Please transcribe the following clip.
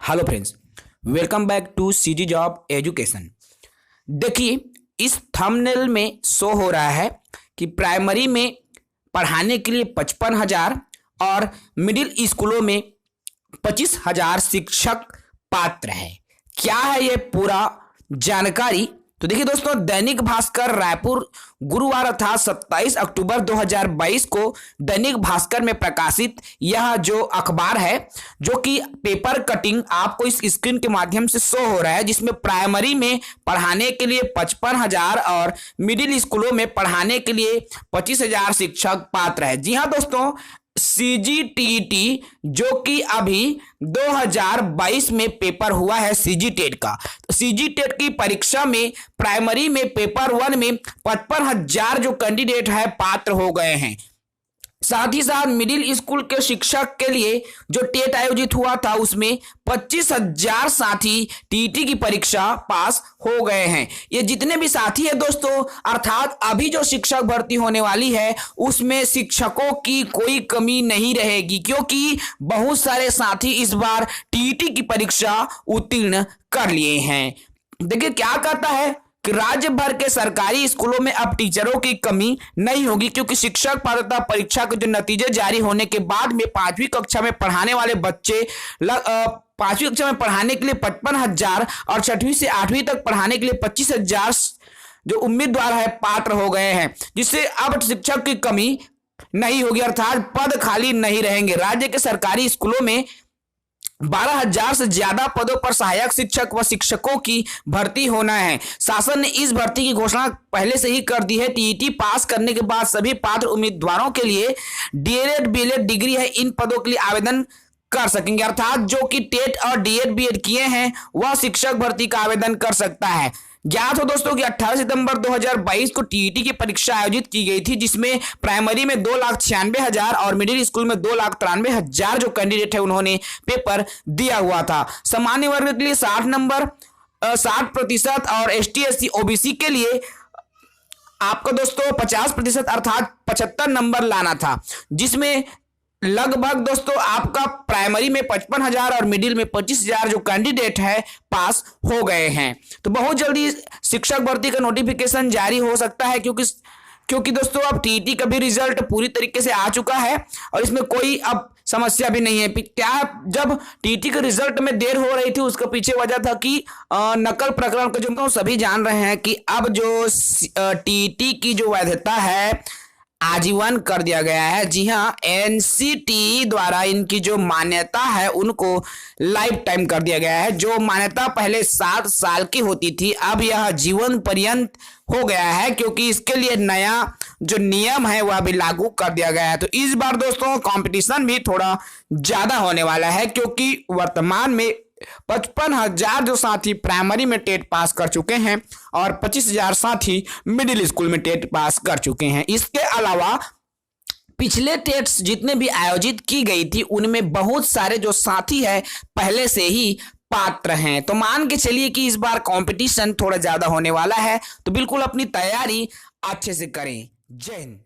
Hello friends, welcome back to CG job education. देखिए, इस thumbnail में शो हो रहा है कि प्राइमरी में पढ़ाने के लिए 55,000 और मिडिल स्कूलों में 25,000 शिक्षक पात्र है। क्या है ये पूरा जानकारी? तो देखिए दोस्तों, दैनिक भास्कर रायपुर गुरुवार अर्थात 27 अक्टूबर 2022 को दैनिक भास्कर में प्रकाशित यह जो अखबार है, जो कि पेपर कटिंग आपको इस स्क्रीन के माध्यम से शो हो रहा है, जिसमें प्राइमरी में पढ़ाने के लिए 55,000 और मिडिल स्कूलों में पढ़ाने के लिए 25,000 शिक्षक पात्र है। जी हाँ दोस्तों, सीजीटीटी जो कि अभी 2022 में पेपर हुआ है सीजीटेट का, सीजीटेट की परीक्षा में प्राइमरी में पेपर 1 में 55,000 जो कैंडिडेट है पात्र हो गए हैं। साथ ही साथ मिडिल स्कूल के शिक्षक के लिए जो टेट आयोजित हुआ था उसमें 25,000 साथी टीटी की परीक्षा पास हो गए हैं। ये जितने भी साथी है दोस्तों, अर्थात अभी जो शिक्षक भर्ती होने वाली है उसमें शिक्षकों की कोई कमी नहीं रहेगी, क्योंकि बहुत सारे साथी इस बार टीटी की परीक्षा उत्तीर्ण कर लिए हैं। देखिए क्या कहता है कि राज्य भर के सरकारी स्कूलों में अब टीचरों की कमी नहीं होगी, क्योंकि शिक्षक पात्रता परीक्षा के जो नतीजे जारी होने के बाद में 5वीं कक्षा में पढ़ाने वाले बच्चे 5वीं कक्षा में पढ़ाने के लिए 55,000 और 6वीं से 8वीं तक पढ़ाने के लिए 25,000 जो उम्मीदवार है पात्र हो गए हैं, जिससे अब शिक्षक की कमी नहीं होगी, अर्थात पद खाली नहीं रहेंगे। राज्य के सरकारी स्कूलों में 12,000 से ज्यादा पदों पर सहायक शिक्षक व शिक्षकों की भर्ती होना है। शासन ने इस भर्ती की घोषणा पहले से ही कर दी है। टीईटी पास करने के बाद सभी पात्र उम्मीदवारों के लिए डीएलएड बीएलएड डिग्री है, इन पदों के लिए आवेदन कर सकेंगे, अर्थात जो कि टेट और डीएड बीएड किए हैं वह शिक्षक भर्ती का आवेदन कर सकता है। ज्ञात हो दोस्तों कि 18 सितंबर 2022 को टीईटी की परीक्षा आयोजित की गई थी, जिसमें प्राइमरी में 2,96,000 और मिडिल स्कूल में 2,93,000 जो कैंडिडेट है उन्होंने पेपर दिया हुआ था। सामान्य वर्ग के लिए 60% और एसटी एससी ओबीसी के लिए आपको दोस्तों 50% अर्थात 75 नंबर लाना था, जिसमें लगभग दोस्तों आपका प्राइमरी में 55,000 और मिडिल में 25,000 जो कैंडिडेट है पास हो गए हैं। तो बहुत जल्दी शिक्षक भर्ती का नोटिफिकेशन जारी हो सकता है, क्योंकि दोस्तों अब टीटी का भी रिजल्ट पूरी तरीके से आ चुका है और इसमें कोई अब समस्या भी नहीं है। क्या जब टीटी के रिजल्ट में देर हो रही थी उसके पीछे वजह था कि नकल प्रकरण का जो सभी जान रहे हैं कि अब जो टीटी की जो वैधता है आजीवन कर दिया गया है। जी हाँ, एनसीटी द्वारा इनकी जो मान्यता है उनको लाइफ टाइम कर दिया गया है। जो मान्यता पहले 7 साल की होती थी अब यह जीवन पर्यंत हो गया है, क्योंकि इसके लिए नया जो नियम है वह भी लागू कर दिया गया है। तो इस बार दोस्तों कंपटीशन भी थोड़ा ज्यादा होने वाला है, क्योंकि वर्तमान में 55,000 जो साथी प्राइमरी में टेट पास कर चुके हैं और 25,000 साथी मिडिल स्कूल में टेट पास कर चुके हैं। इसके अलावा पिछले टेट्स जितने भी आयोजित की गई थी उनमें बहुत सारे जो साथी है पहले से ही पात्र हैं। तो मान के चलिए कि इस बार कंपटीशन थोड़ा ज्यादा होने वाला है, तो बिल्कुल अपनी तैयारी अच्छे से करें। जय हिंद।